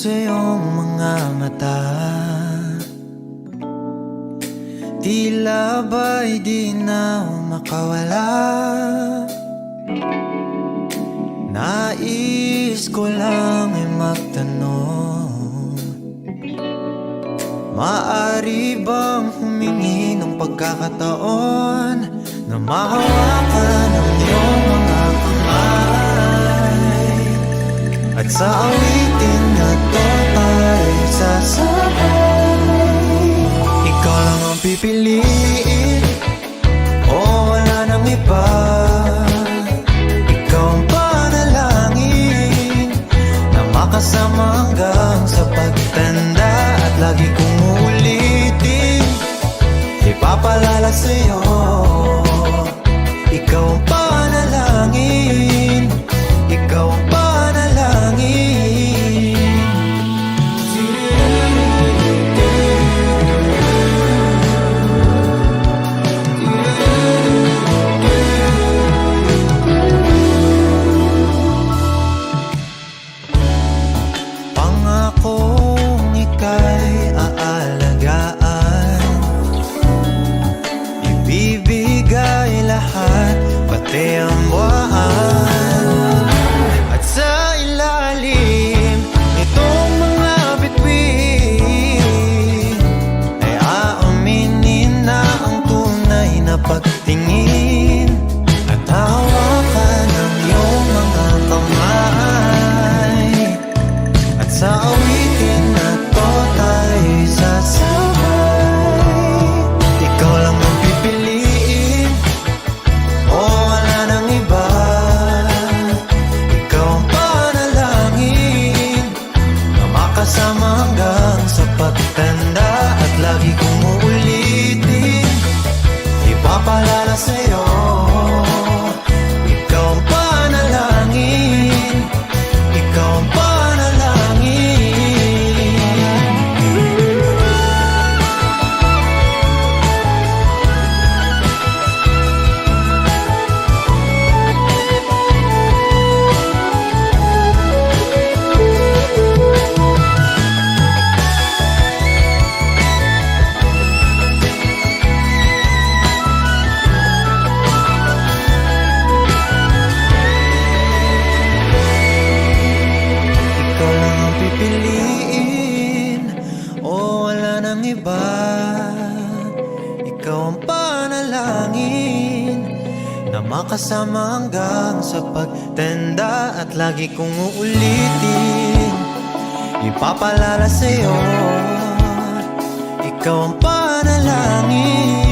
sa iyong mga mata, tila ba'y di na makawala. Nais ko lang ay magtanong, maaari bang humingi ng pagkakataon na mahawakan ang iyong mga kamay, at sa awitin na to ay sasabay. Ikaw lang ang pipiliin, o wala nang iba. Ikaw ang panalangin na makasama hanggang sa pagtanda, at lagi kong uulitin, ipapalala sa'yo. Ikaw ang panalangin, ikaw ang panalangin. Pangakong ika'y aalagaan, ibibigay lahat, pati ang buwan. At sa ilalim nitong mga bituin ay aaminin na ang tunay na pagtingin, at hawakan ang iyong mga kamay, at sa awitin na to tayo sasabay. Ikaw lang ang pipiliin, o wala nang iba. Ikaw ang panalangin na makasama hanggang sa pagtanda, at lagi kong uulitin, ipapalala sa'yo. Ikaw ang panalangin, ikaw ang panalangin. Ikaw lang ang pipiliin, o wala nang iba. Ikaw ang panalangin na makasama hanggang sa pagtanda, at lagi kong uulitin, ipapalala sa'yo. Ikaw ang panalangin.